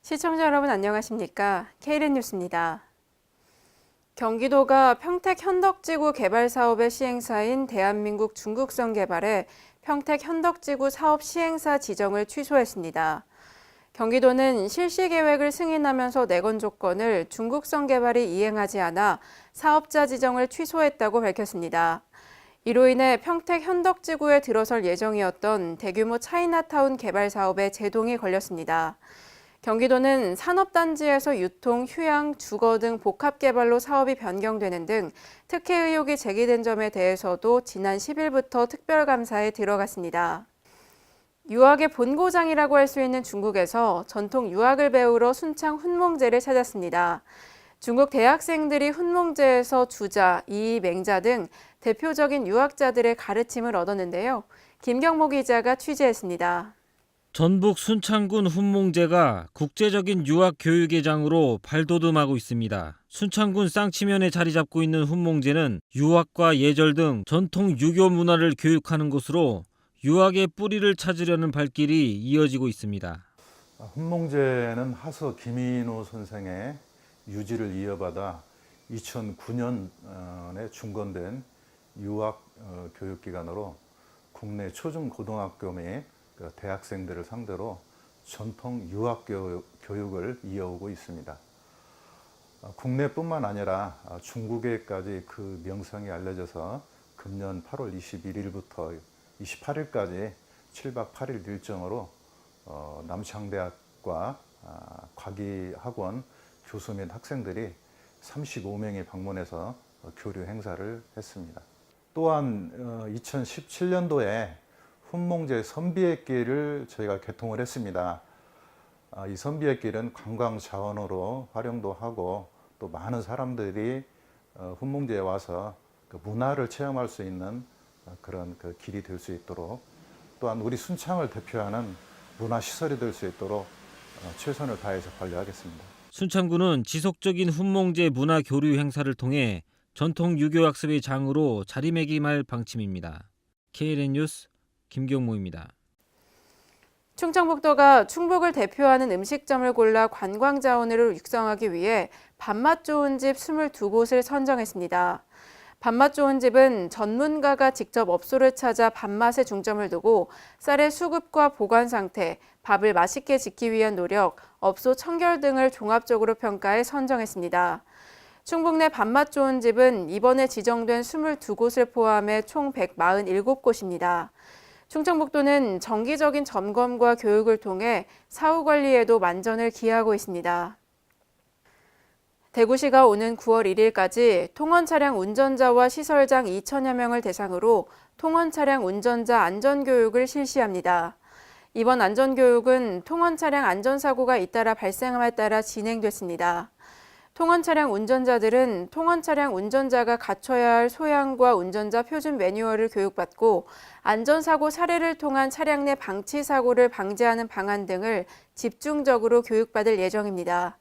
시청자 여러분 안녕하십니까? KLN 뉴스입니다. 경기도가 평택 현덕지구 개발 사업의 시행사인 대한민국 중국선 개발의 평택 현덕지구 사업 시행사 지정을 취소했습니다. 경기도는 실시 계획을 승인하면서 내건 조건을 중국선 개발이 이행하지 않아 사업자 지정을 취소했다고 밝혔습니다. 이로 인해 평택 현덕지구에 들어설 예정이었던 대규모 차이나타운 개발 사업에 제동이 걸렸습니다. 경기도는 산업단지에서 유통, 휴양, 주거 등 복합개발로 사업이 변경되는 등 특혜 의혹이 제기된 점에 대해서도 지난 10일부터 특별감사에 들어갔습니다. 유학의 본고장이라고 할 수 있는 중국에서 전통 유학을 배우러 순창 훈몽제를 찾았습니다. 중국 대학생들이 훈몽제에서 주자, 이, 맹자 등 대표적인 유학자들의 가르침을 얻었는데요. 김경모 기자가 취재했습니다. 전북 순창군 훈몽제가 국제적인 유학 교육의 장으로 발돋움하고 있습니다. 순창군 쌍치면에 자리 잡고 있는 훈몽제는 유학과 예절 등 전통 유교 문화를 교육하는 곳으로 유학의 뿌리를 찾으려는 발길이 이어지고 있습니다. 훈몽제는 하서 김인호 선생의 유지를 이어받아 2009년에 중건된 유학 교육기관으로 국내 초중고등학교 및 대학생들을 상대로 전통 유학 교육을 이어오고 있습니다. 국내뿐만 아니라 중국에까지 그 명성이 알려져서 금년 8월 21일부터 28일까지 7박 8일 일정으로 남창대학과 과기학원 교수 및 학생들이 35명이 방문해서 교류 행사를 했습니다. 또한 2017년도에 훈몽제 선비의 길을 저희가 개통을 했습니다. 이 선비의 길은 관광 자원으로 활용도 하고 또 많은 사람들이 훈몽제에 와서 그 문화를 체험할 수 있는 그런 그 길이 될 수 있도록, 또한 우리 순창을 대표하는 문화시설이 될 수 있도록 최선을 다해서 관리하겠습니다. 순창군은 지속적인 훈몽제 문화 교류 행사를 통해 전통 유교 학습의 장으로 자리매김할 방침입니다. KLN 뉴스 김경모입니다. 충청북도가 충북을 대표하는 음식점을 골라 관광 자원으로 육성하기 위해 밥맛 좋은 집 22곳을 선정했습니다. 밥맛 좋은 집은 전문가가 직접 업소를 찾아 밥맛에 중점을 두고 쌀의 수급과 보관 상태, 밥을 맛있게 짓기 위한 노력, 업소 청결 등을 종합적으로 평가해 선정했습니다. 충북 내 밥맛 좋은 집은 이번에 지정된 22곳을 포함해 총 147곳입니다. 충청북도는 정기적인 점검과 교육을 통해 사후 관리에도 만전을 기하고 있습니다. 대구시가 오는 9월 1일까지 통원차량 운전자와 시설장 2천여 명을 대상으로 통원차량 운전자 안전교육을 실시합니다. 이번 안전교육은 통원차량 안전사고가 잇따라 발생함에 따라 진행됐습니다. 통원차량 운전자들은 통원차량 운전자가 갖춰야 할 소양과 운전자 표준 매뉴얼을 교육받고 안전사고 사례를 통한 차량 내 방치 사고를 방지하는 방안 등을 집중적으로 교육받을 예정입니다.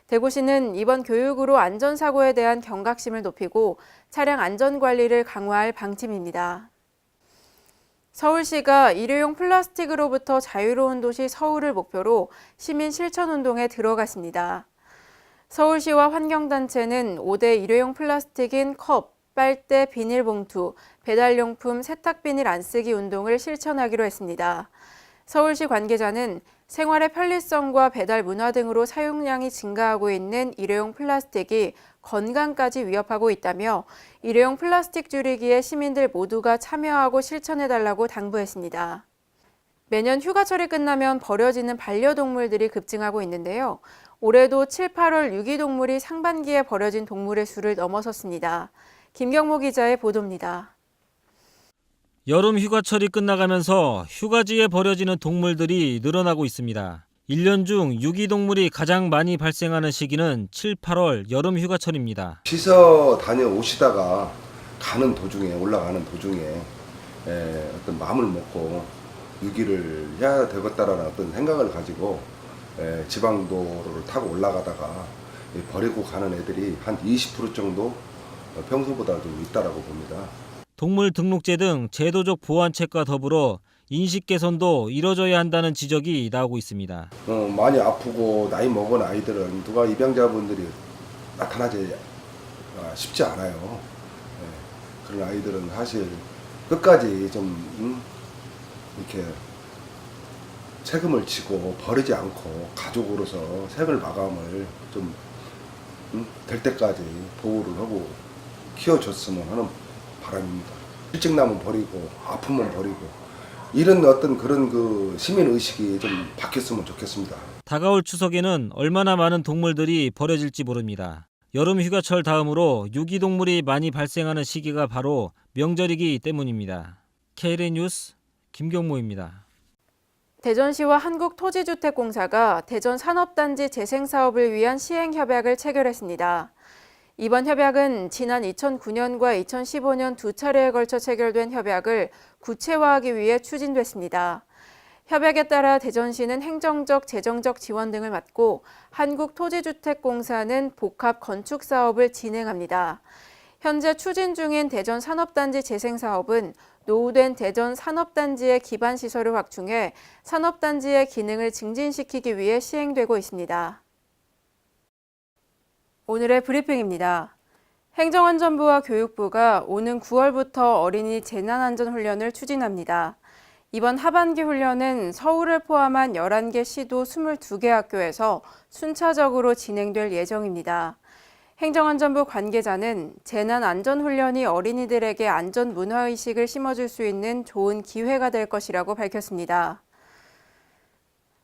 대구시는 이번 교육으로 안전사고에 대한 경각심을 높이고 차량 안전관리를 강화할 방침입니다. 서울시가 일회용 플라스틱으로부터 자유로운 도시 서울을 목표로 시민 실천운동에 들어갔습니다. 서울시와 환경단체는 5대 일회용 플라스틱인 컵, 빨대, 비닐봉투, 배달용품, 세탁비닐 안 쓰기 운동을 실천하기로 했습니다. 서울시 관계자는 생활의 편리성과 배달 문화 등으로 사용량이 증가하고 있는 일회용 플라스틱이 건강까지 위협하고 있다며 일회용 플라스틱 줄이기에 시민들 모두가 참여하고 실천해달라고 당부했습니다. 매년 휴가철이 끝나면 버려지는 반려동물들이 급증하고 있는데요. 올해도 7, 8월 유기동물이 상반기에 버려진 동물의 수를 넘어섰습니다. 김경모 기자의 보도입니다. 여름 휴가철이 끝나가면서 휴가지에 버려지는 동물들이 늘어나고 있습니다. 1년 중 유기동물이 가장 많이 발생하는 시기는 7, 8월 여름 휴가철입니다. 시서 다녀오시다가 올라가는 도중에 어떤 마음을 먹고 유기를 해야 되겠다라는 어떤 생각을 가지고 지방도로를 타고 올라가다가 버리고 가는 애들이 한 20% 정도 평소보다 좀 있다라고 봅니다. 동물 등록제 등 제도적 보완책과 더불어 인식 개선도 이뤄져야 한다는 지적이 나오고 있습니다. 많이 아프고 나이 먹은 아이들은 누가 입양자분들이 나타나지 쉽지 않아요. 그런 아이들은 사실 끝까지 좀 이렇게 책임을 지고 버리지 않고 가족으로서 생을 마감을 좀 될 때까지 보호를 하고 키워줬으면 하는 바람입니다. 일찍 나면 버리고 아프면 버리고 이런 어떤 그런 그 시민 의식이 좀 바뀌었으면 좋겠습니다. 다가올 추석에는 얼마나 많은 동물들이 버려질지 모릅니다. 여름 휴가철 다음으로 유기동물이 많이 발생하는 시기가 바로 명절이기 때문입니다. KLN 뉴스 김경모입니다. 대전시와 한국토지주택공사가 대전 산업단지 재생사업을 위한 시행협약을 체결했습니다. 이번 협약은 지난 2009년과 2015년 두 차례에 걸쳐 체결된 협약을 구체화하기 위해 추진됐습니다. 협약에 따라 대전시는 행정적, 재정적 지원 등을 맡고 한국토지주택공사는 복합 건축 사업을 진행합니다. 현재 추진 중인 대전 산업단지 재생사업은 노후된 대전 산업단지의 기반 시설을 확충해 산업단지의 기능을 증진시키기 위해 시행되고 있습니다. 오늘의 브리핑입니다. 행정안전부와 교육부가 오는 9월부터 어린이 재난안전훈련을 추진합니다. 이번 하반기 훈련은 서울을 포함한 11개 시도 22개 학교에서 순차적으로 진행될 예정입니다. 행정안전부 관계자는 재난안전훈련이 어린이들에게 안전문화의식을 심어줄 수 있는 좋은 기회가 될 것이라고 밝혔습니다.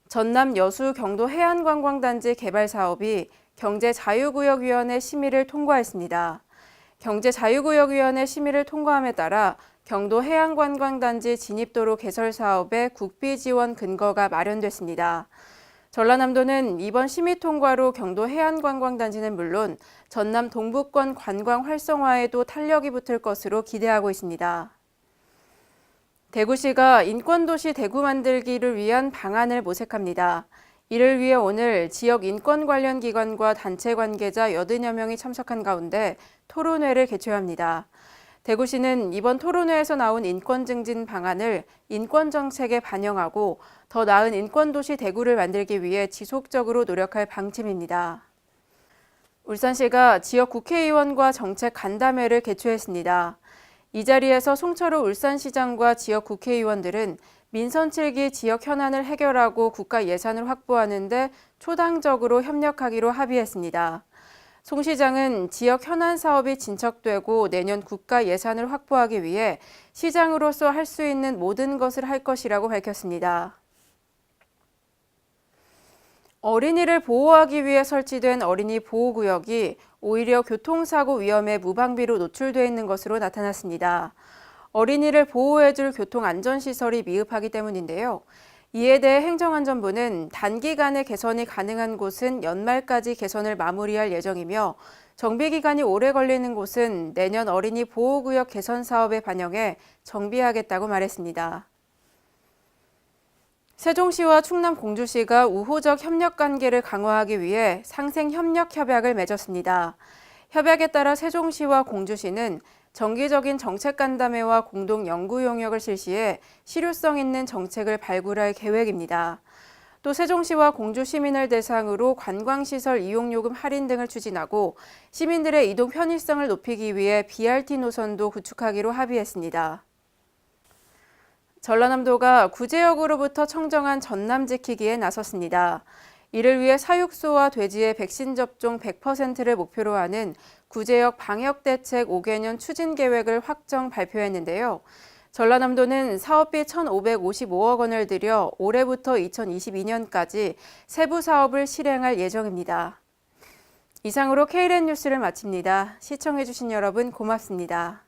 전남 여수 경도 해안관광단지 개발 사업이 경제자유구역위원회 심의를 통과했습니다. 경제자유구역위원회 심의를 통과함에 따라 경도 해안관광단지 진입도로 개설 사업의 국비 지원 근거가 마련됐습니다. 전라남도는 이번 심의 통과로 경도 해안관광단지는 물론 전남 동부권 관광 활성화에도 탄력이 붙을 것으로 기대하고 있습니다. 대구시가 인권도시 대구 만들기를 위한 방안을 모색합니다. 이를 위해 오늘 지역 인권 관련 기관과 단체 관계자 80여 명이 참석한 가운데 토론회를 개최합니다. 대구시는 이번 토론회에서 나온 인권 증진 방안을 인권 정책에 반영하고 더 나은 인권도시 대구를 만들기 위해 지속적으로 노력할 방침입니다. 울산시가 지역 국회의원과 정책 간담회를 개최했습니다. 이 자리에서 송철호 울산시장과 지역 국회의원들은 민선 7기 지역 현안을 해결하고 국가 예산을 확보하는 데 초당적으로 협력하기로 합의했습니다. 송 시장은 지역 현안 사업이 진척되고 내년 국가 예산을 확보하기 위해 시장으로서 할 수 있는 모든 것을 할 것이라고 밝혔습니다. 어린이를 보호하기 위해 설치된 어린이 보호구역이 오히려 교통사고 위험에 무방비로 노출돼 있는 것으로 나타났습니다. 어린이를 보호해줄 교통안전시설이 미흡하기 때문인데요. 이에 대해 행정안전부는 단기간에 개선이 가능한 곳은 연말까지 개선을 마무리할 예정이며 정비기간이 오래 걸리는 곳은 내년 어린이 보호구역 개선 사업에 반영해 정비하겠다고 말했습니다. 세종시와 충남 공주시가 우호적 협력 관계를 강화하기 위해 상생협력협약을 맺었습니다. 협약에 따라 세종시와 공주시는 정기적인 정책 간담회와 공동 연구 용역을 실시해 실효성 있는 정책을 발굴할 계획입니다. 또 세종시와 공주 시민을 대상으로 관광시설 이용요금 할인 등을 추진하고 시민들의 이동 편의성을 높이기 위해 BRT 노선도 구축하기로 합의했습니다. 전라남도가 구제역으로부터 청정한 전남 지키기에 나섰습니다. 이를 위해 사육소와 돼지의 백신 접종 100%를 목표로 하는 구제역 방역대책 5개년 추진 계획을 확정 발표했는데요. 전라남도는 사업비 1,555억 원을 들여 올해부터 2022년까지 세부 사업을 실행할 예정입니다. 이상으로 KLN 뉴스를 마칩니다. 시청해주신 여러분 고맙습니다.